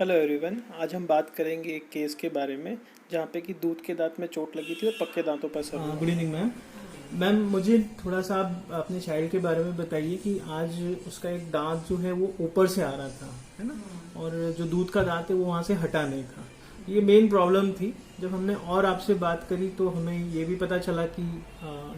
Hello everyone, आज हम बात करेंगे एक केस के बारे में जहाँ पे कि दूध के दांत में चोट लगी थी और पक्के दांतों पर असर हुआ। Good evening ma'am. मैम मुझे थोड़ा सा आप अपने चाइल्ड के बारे में बताइए कि आज उसका एक दांत जो है वो ऊपर से आ रहा था, है ना, और जो दूध का दांत है वो वहाँ से हटा नहीं था। ये मेन प्रॉब्लम थी। जब हमने और आपसे बात करी तो हमें ये भी पता चला कि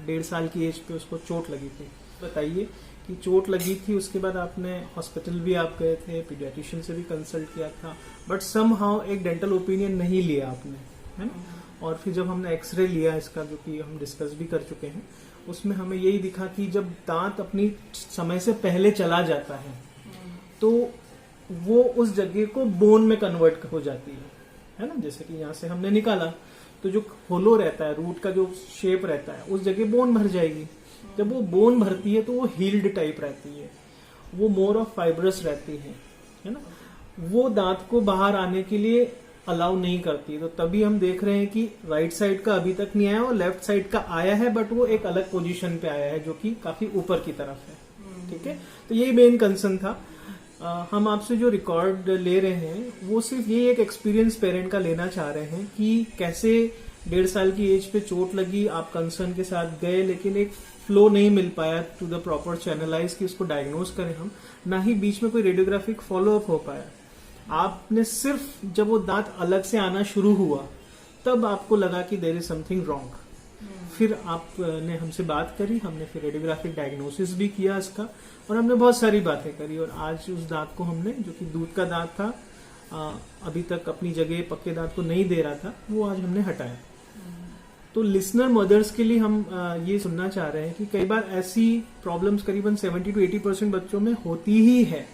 1.5 साल की एज पे उसको चोट लगी थी। बताइए कि चोट लगी थी, उसके बाद आपने हॉस्पिटल भी आप गए थे, पीडियाट्रिशियन से भी कंसल्ट किया था, बट समहाउ एक डेंटल ओपिनियन नहीं लिया आपने, है ना। और फिर जब हमने एक्सरे लिया इसका, जो कि हम डिस्कस भी कर चुके हैं, उसमें हमें यही दिखा कि जब दांत अपनी समय से पहले चला जाता है तो वो उस जगह को बोन में कन्वर्ट हो जाती है ना। जैसे कि यहाँ से हमने निकाला तो जो होलो रहता है, रूट का जो शेप रहता है, उस जगह बोन भर जाएगी। जब वो बोन भरती है तो वो हील्ड टाइप रहती है, वो मोर ऑफ फाइब्रस रहती है ना। वो दांत को बाहर आने के लिए अलाउ नहीं करती। तो तभी हम देख रहे हैं कि राइट साइड का अभी तक नहीं आया और लेफ्ट साइड का आया है, बट वो एक अलग पोजीशन पे आया है जो कि काफी ऊपर की तरफ है। ठीक है, तो यही मेन कंसर्न था। हम आपसे जो रिकॉर्ड ले रहे हैं वो सिर्फ ये एक एक्सपीरियंस पेरेंट का लेना चाह रहे हैं कि कैसे 1.5 साल की एज पे चोट लगी, आप कंसर्न के साथ गए, लेकिन एक फ्लो नहीं मिल पाया टू द प्रॉपर चैनलाइज कि उसको डायग्नोज करें हम, ना ही बीच में कोई रेडियोग्राफिक फॉलोअप हो पाया। आपने सिर्फ जब वो दांत अलग से आना शुरू हुआ तब आपको लगा कि देयर इज समथिंग रॉन्ग। फिर आपने हमसे बात करी, हमने फिर रेडियोग्राफिक डायग्नोसिस भी किया इसका, और हमने बहुत सारी बातें करी। और आज उस दांत को हमने, जो कि दूध का दांत था, अभी तक अपनी जगह पक्के दांत को नहीं दे रहा था, वो आज हमने हटाया। तो लिसनर मदर्स के लिए हम ये सुनना चाह रहे हैं कि कई बार ऐसी प्रॉब्लम्स करीबन 70 to 80% बच्चों में होती ही है।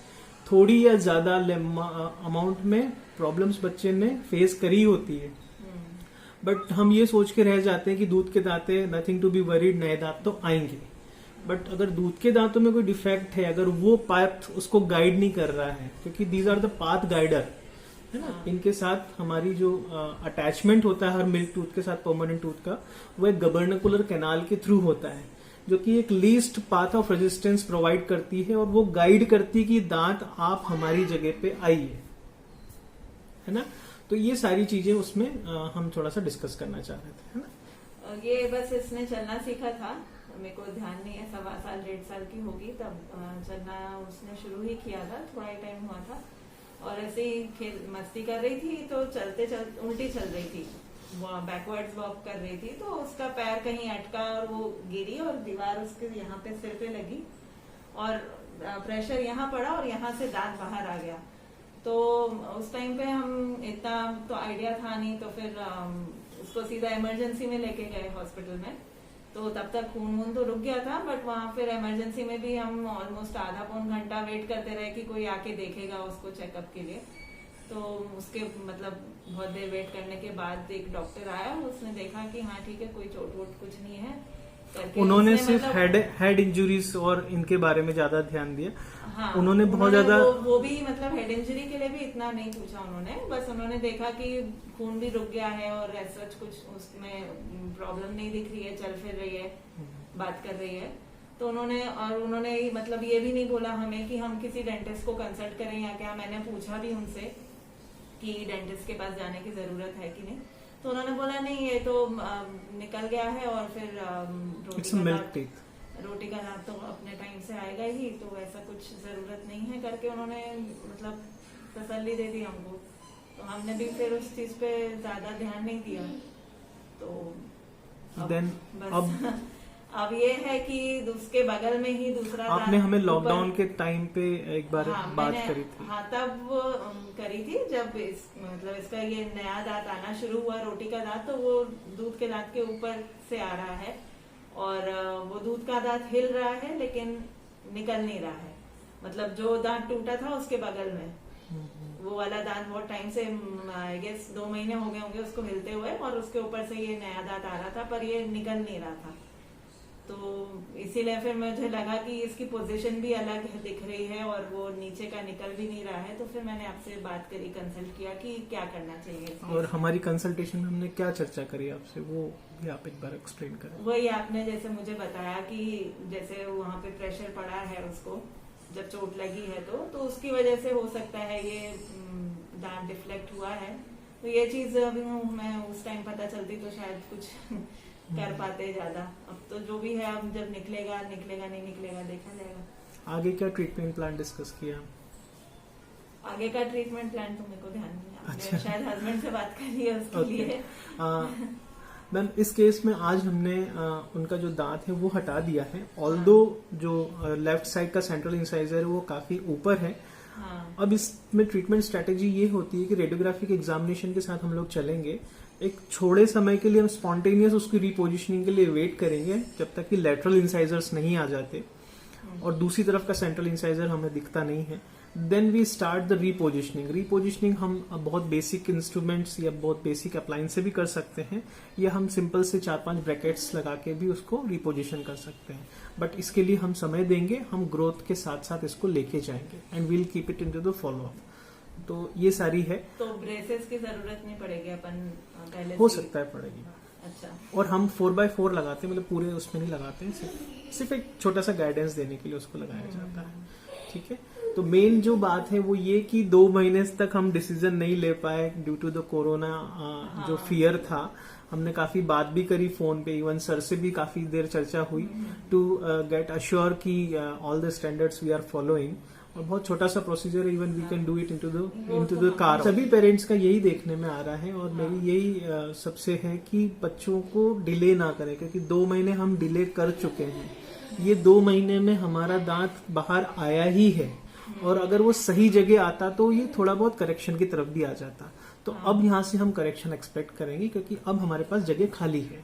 थोड़ी या ज्यादा अमाउंट में प्रॉब्लम्स बच्चे ने फेस करी होती है, बट हम ये सोच के रह जाते हैं कि दूध के दांते, नथिंग टू बी वरीड, नए दांत तो आएंगे। बट अगर दूध के दांतों में कोई डिफेक्ट है, अगर वो पाथ उसको गाइड नहीं कर रहा है, क्योंकि these are the path guider, है ना। इनके साथ हमारी जो अटैचमेंट होता है हर मिल्क टूथ के साथ, परमानेंट टूथ का, वो एक गबर्नकुलर कैनाल के थ्रू होता है, जो कि एक least path of resistance provide करती है और वो गाइड करती है कि दांत आप हमारी जगह पे आइए, है ना। तो ये सारी चीजें उसमें हम थोड़ा सा डिस्कस करना चाह रहे थे, है ना। ये बस इसने चलना सीखा था, मेरे को ध्यान नहीं है, 1.25 1.5 साल की होगी तब चलना उसने शुरू ही किया था, थोड़ा ही टाइम हुआ था। और ऐसे ही खेल मस्ती कर रही थी तो चलते चलते उल्टी चल रही थी, बैकवर्ड्स वॉक कर रही थी, तो उसका पैर कहीं अटका और वो गिरी और दीवार उसके यहाँ पे सिर पे लगी और प्रेशर यहाँ पड़ा और यहाँ से दांत बाहर आ गया। तो उस टाइम पे हम इतना तो आइडिया था नहीं, तो फिर उसको सीधा इमरजेंसी में लेके गए हॉस्पिटल में। तो तब तक खून वून तो रुक गया था, बट वहाँ फिर इमरजेंसी में भी हम ऑलमोस्ट आधा पौन घंटा वेट करते रहे कि कोई आके देखेगा उसको चेकअप के लिए। तो उसके मतलब बहुत देर वेट करने के बाद एक डॉक्टर आया, उसने देखा कि हाँ ठीक है, कोई चोट वोट कुछ नहीं है करके। उन्होंने सिर्फ हेड इंजुरीज और इनके बारे में ज्यादा ध्यान दिया। हाँ, उन्होंने बहुत ज्यादा वो भी मतलब हेड इंजरी के लिए भी इतना नहीं पूछा उन्होंने, बस उन्होंने देखा कि खून भी रुक गया है और ऐसा कुछ उसमें प्रॉब्लम नहीं दिख रही है, चल फिर रही है, बात कर रही है। तो उन्होंने मतलब ये भी नहीं बोला हमें कि हम किसी डेंटिस्ट को कंसल्ट करें या क्या। मैंने पूछा भी उनसे कि डेंटिस्ट के पास जाने की जरूरत है कि नहीं, तो उन्होंने बोला नहीं, ये तो निकल गया है और फिर रोटी का दांत तो अपने टाइम से आएगा ही, तो ऐसा कुछ जरूरत नहीं है करके उन्होंने मतलब तसल्ली दे दी हमको। तो हमने भी फिर उस चीज पे ज्यादा ध्यान नहीं दिया। तो अब ये है कि उसके बगल में ही दूसरा आपने हमें लॉकडाउन के टाइम पे एक बार बात करी थी। हाँ, तब करी थी जब मतलब इसका ये नया दांत आना शुरू हुआ, रोटी का दांत, तो वो दूध के दांत के ऊपर से आ रहा है और वो दूध का दांत हिल रहा है लेकिन निकल नहीं रहा है। मतलब जो दांत टूटा था उसके बगल में वो वाला दांत बहुत टाइम से, आई गेस 2 महीने हो गए होंगे उसको हिलते हुए, और उसके ऊपर से ये नया दांत आ रहा था पर ये निकल नहीं रहा था। तो इसीलिए फिर मुझे लगा कि इसकी पोजीशन भी अलग दिख रही है और वो नीचे का निकल भी नहीं रहा है। तो फिर मैंने आपसे बात करी, कंसल्ट किया कि क्या करना चाहिए। और हमारी कंसल्टेशन में हमने क्या चर्चा करी आपसे, वो भी आप एक बार एक्सप्लेन करें। वही आपने जैसे मुझे बताया कि जैसे वहाँ पे प्रेशर पड़ा है उसको, जब चोट लगी है तो उसकी वजह से हो सकता है ये दांत डिफ्लेक्ट हुआ है। तो ये चीज अभी मैं उस टाइम पता चलती तो शायद कुछ कर पाते ज्यादा। अब तो जो भी है, अब जब निकलेगा नहीं निकलेगा देखा जाएगा। आगे क्या ट्रीटमेंट प्लान डिस्कस किया? आगे का ट्रीटमेंट प्लान तो मेरे को ध्यान नहीं है। अच्छा। शायद हस्बैंड से बात करी है उसके लिए। मैम इस केस में आज हमने उनका जो दांत है वो हटा दिया है। ऑल्दो जो लेफ्ट साइड का सेंट्रल इंसाइजर है वो काफी ऊपर है। हाँ। अब इसमें ट्रीटमेंट स्ट्रेटेजी ये होती है कि रेडियोग्राफिक एग्जामिनेशन के साथ हम लोग चलेंगे। एक छोड़े समय के लिए हम स्पॉन्टेनियस उसकी रिपोजिशनिंग के लिए वेट करेंगे जब तक कि लेटरल इंसाइजर्स नहीं आ जाते और दूसरी तरफ का सेंट्रल इंसाइजर हमें दिखता नहीं है। Then we start the repositioning हम बहुत बेसिक इंस्ट्रूमेंट्स या बहुत बेसिक अप्लायंस से भी कर सकते हैं, या हम सिंपल से 4-5 ब्रैकेट्स लगा के भी उसको रिपोजिशन कर सकते हैं। बट इसके लिए हम समय देंगे, हम ग्रोथ के साथ साथ इसको लेके जाएंगे and we'll keep it into the follow up. तो ये सारी है। तो ब्रेसेस की जरूरत नहीं पड़ेगी अपन पहले हो से? सकता है पड़ेगी। अच्छा। और हम 4x4 लगाते हैं, मतलब पूरे उसमें नहीं लगाते हैं, सिर्फ एक छोटा सा गाइडेंस देने के लिए उसको लगाया जाता है। ठीक है। तो मेन जो बात है वो ये कि 2 महीने तक हम डिसीजन नहीं ले पाए ड्यू टू द कोरोना। जो फियर था, हमने काफी बात भी करी फोन पे, इवन सर से भी काफी देर चर्चा हुई टू गेट अश्योर कि all the standards we are following. और बहुत छोटा सा प्रोसीजर है, even we can do it into the car. सभी पेरेंट्स का यही देखने में आ रहा है और मेरी यही सबसे है कि बच्चों को डिले ना करें, क्योंकि 2 महीने हम डिले कर चुके हैं। ये 2 महीने में हमारा दांत बाहर आया ही है, और अगर वो सही जगह आता तो ये थोड़ा बहुत करेक्शन की तरफ भी आ जाता। तो अब यहाँ से हम करेक्शन एक्सपेक्ट करेंगे, क्योंकि अब हमारे पास जगह खाली है।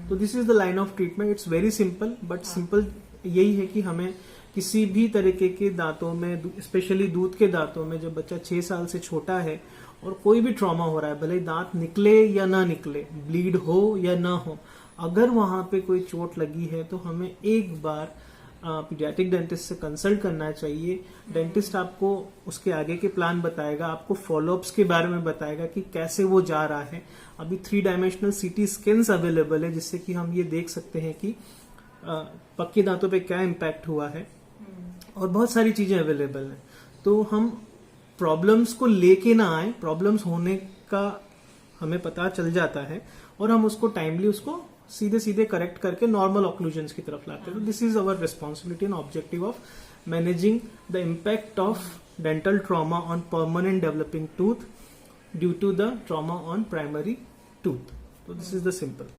तो this is the line of treatment. It's very simple, but simple यही है कि हमें किसी भी तरीके के दांतों में, स्पेशली दूध के दांतों में, जब बच्चा 6 साल से छोटा है और कोई भी ट्रॉमा हो रहा है, भले दांत निकले या ना निकले, ब्लीड हो या ना हो, अगर वहां पे कोई चोट लगी है तो हमें एक बार पीडियाट्रिक डेंटिस्ट से कंसल्ट करना चाहिए। डेंटिस्ट आपको उसके आगे के प्लान बताएगा, आपको फॉलोअप्स के बारे में बताएगा कि कैसे वो जा रहा है। अभी 3 डायमेंशनल CT स्कैन्स अवेलेबल है, जिससे कि हम ये देख सकते हैं कि पक्के दांतों पे क्या इम्पैक्ट हुआ है, और बहुत सारी चीजें अवेलेबल हैं। तो हम प्रॉब्लम्स को लेके ना आए, प्रॉब्लम्स होने का हमें पता चल जाता है और हम उसको टाइमली उसको सीधे सीधे करेक्ट करके नॉर्मल ऑक्लूजन्स की तरफ लाते हैं। तो this is our responsibility and objective of managing the impact of dental trauma on permanent developing tooth due to the trauma on primary tooth. तो दिस इज द सिंपल।